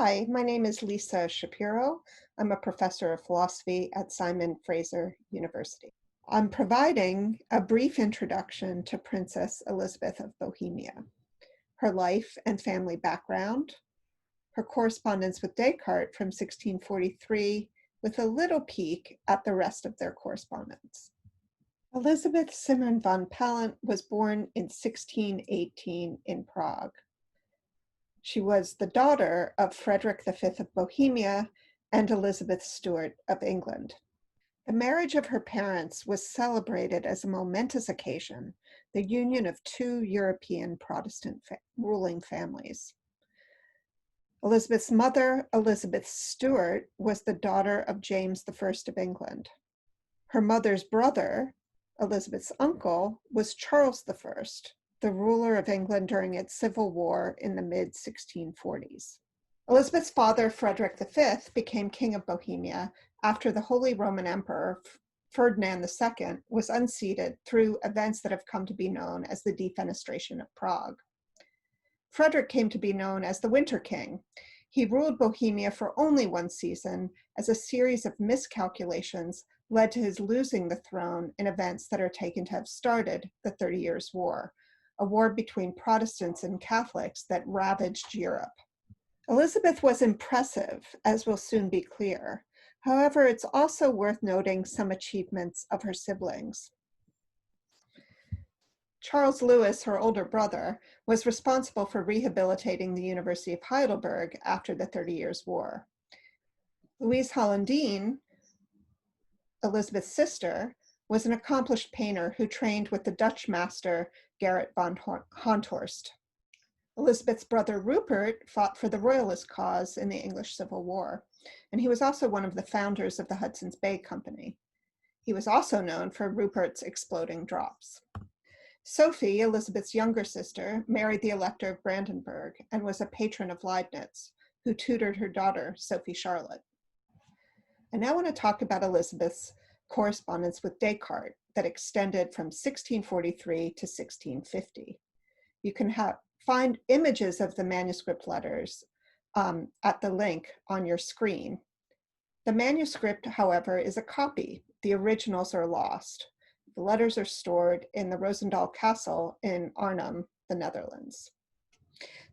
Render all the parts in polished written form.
Hi, my name is Lisa Shapiro. I'm a professor of philosophy at Simon Fraser University. I'm providing a brief introduction to Princess Elisabeth of Bohemia, her life and family background, her correspondence with Descartes from 1643, with a little peek at the rest of their correspondence. Elisabeth Simmern von Pallant was born in 1618 in Prague. She was the daughter of Frederick V of Bohemia and Elizabeth Stuart of England. The marriage of her parents was celebrated as a momentous occasion, the union of two European Protestant ruling families. Elizabeth's mother, Elizabeth Stuart, was the daughter of James I of England. Her mother's brother, Elizabeth's uncle, was Charles I, the ruler of England during its civil war in the mid-1640s. Elizabeth's father, Frederick V, became King of Bohemia after the Holy Roman Emperor, Ferdinand II, was unseated through events that have come to be known as the defenestration of Prague. Frederick came to be known as the Winter King. He ruled Bohemia for only one season, as a series of miscalculations led to his losing the throne in events that are taken to have started the 30 Years' War, a war between Protestants and Catholics that ravaged Europe. Elizabeth was impressive, as will soon be clear. However, it's also worth noting some achievements of her siblings. Charles Louis, her older brother, was responsible for rehabilitating the University of Heidelberg after the 30 Years' War. Louise Hollandine, Elizabeth's sister, was an accomplished painter who trained with the Dutch master Gerrit van Honthorst. Elizabeth's brother Rupert fought for the Royalist cause in the English Civil War, and he was also one of the founders of the Hudson's Bay Company. He was also known for Rupert's exploding drops. Sophie, Elizabeth's younger sister, married the Elector of Brandenburg and was a patron of Leibniz, who tutored her daughter, Sophie Charlotte. I now want to talk about Elizabeth's correspondence with Descartes that extended from 1643 to 1650. You can find images of the manuscript letters at the link on your screen. The manuscript, however, is a copy. The originals are lost. The letters are stored in the Roosendaal Castle in Arnhem, the Netherlands.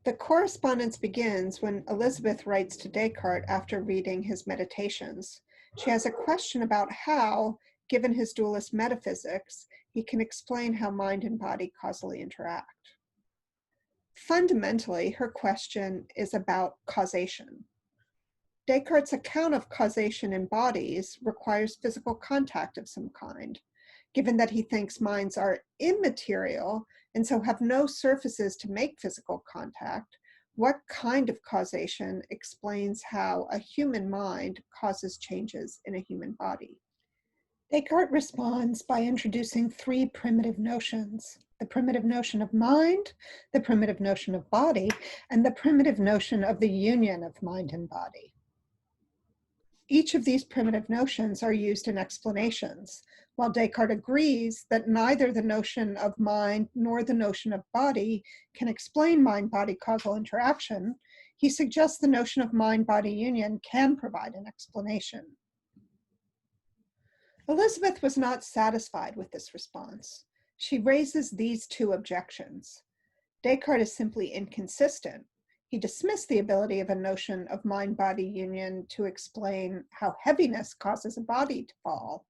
The correspondence begins when Elizabeth writes to Descartes after reading his Meditations. She has a question about how, given his dualist metaphysics, he can explain how mind and body causally interact. Fundamentally, her question is about causation. Descartes' account of causation in bodies requires physical contact of some kind, given that he thinks minds are immaterial and so have no surfaces to make physical contact. What kind of causation explains how a human mind causes changes in a human body? Descartes responds by introducing three primitive notions: the primitive notion of mind, the primitive notion of body, and the primitive notion of the union of mind and body. Each of these primitive notions are used in explanations. While Descartes agrees that neither the notion of mind nor the notion of body can explain mind-body causal interaction, he suggests the notion of mind-body union can provide an explanation. Elizabeth was not satisfied with this response. She raises these two objections. Descartes is simply inconsistent. He dismissed the ability of a notion of mind-body union to explain how heaviness causes a body to fall.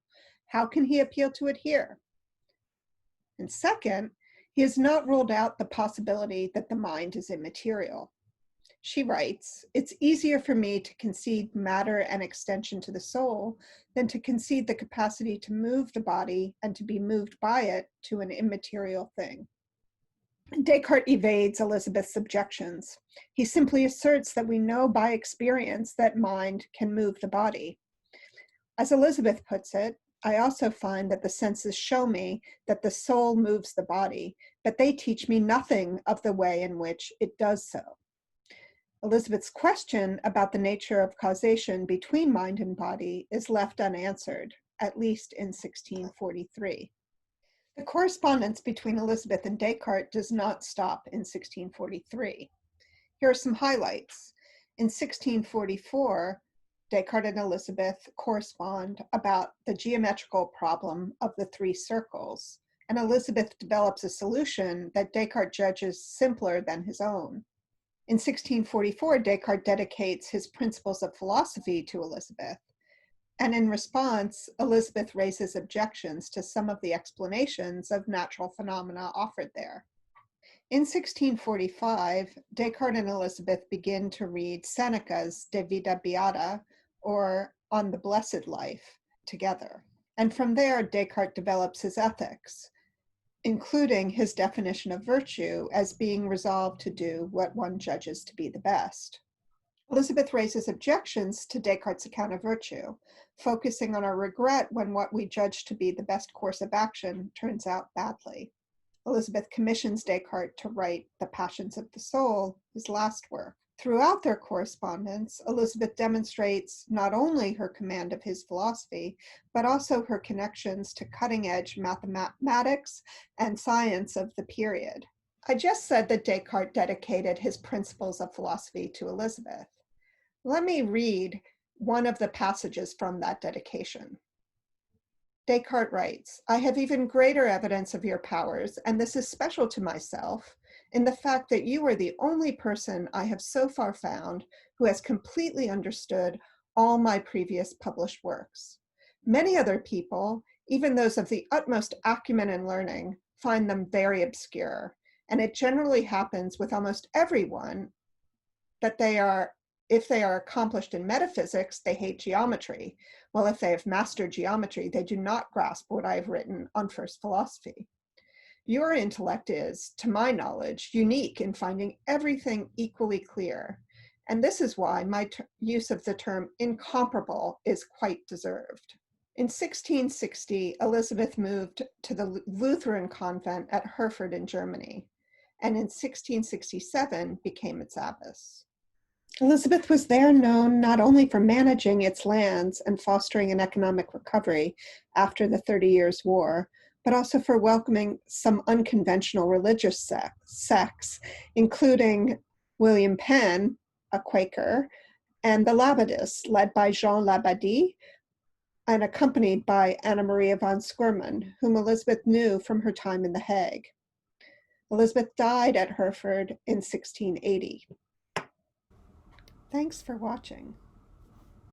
How can he appeal to it here? And second, he has not ruled out the possibility that the mind is immaterial. She writes, "It's easier for me to concede matter and extension to the soul than to concede the capacity to move the body and to be moved by it to an immaterial thing." Descartes evades Elizabeth's objections. He simply asserts that we know by experience that mind can move the body. As Elizabeth puts it, I also find that the senses show me that the soul moves the body, but they teach me nothing of the way in which it does so. Elizabeth's question about the nature of causation between mind and body is left unanswered, at least in 1643. The correspondence between Elisabeth and Descartes does not stop in 1643. Here are some highlights. In 1644, Descartes and Elisabeth correspond about the geometrical problem of the three circles, and Elisabeth develops a solution that Descartes judges simpler than his own. In 1644, Descartes dedicates his Principles of Philosophy to Elisabeth, and in response, Elisabeth raises objections to some of the explanations of natural phenomena offered there. In 1645, Descartes and Elisabeth begin to read Seneca's De Vita Beata, or On the Blessed Life, together. And from there, Descartes develops his ethics, including his definition of virtue as being resolved to do what one judges to be the best. Elisabeth raises objections to Descartes' account of virtue, focusing on our regret when what we judge to be the best course of action turns out badly. Elisabeth commissions Descartes to write The Passions of the Soul, his last work. Throughout their correspondence, Elisabeth demonstrates not only her command of his philosophy, but also her connections to cutting-edge mathematics and science of the period. I just said that Descartes dedicated his Principles of Philosophy to Elisabeth. Let me read one of the passages from that dedication. Descartes writes, "I have even greater evidence of your powers, and this is special to myself, in the fact that you are the only person I have so far found who has completely understood all my previous published works. Many other people, even those of the utmost acumen and learning, find them very obscure, and it generally happens with almost everyone that if they are accomplished in metaphysics, they hate geometry, while if they have mastered geometry, they do not grasp what I have written on first philosophy. Your intellect is, to my knowledge, unique in finding everything equally clear, and this is why my use of the term incomparable is quite deserved." In 1660, Elisabeth moved to the Lutheran convent at Herford in Germany, and in 1667 became its abbess. Elisabeth was there known not only for managing its lands and fostering an economic recovery after the 30 Years' War, but also for welcoming some unconventional religious sects, including William Penn, a Quaker, and the Labadists, led by Jean Labadie, and accompanied by Anna Maria von Skurman, whom Elisabeth knew from her time in The Hague. Elisabeth died at Herford in 1680. Thanks for watching.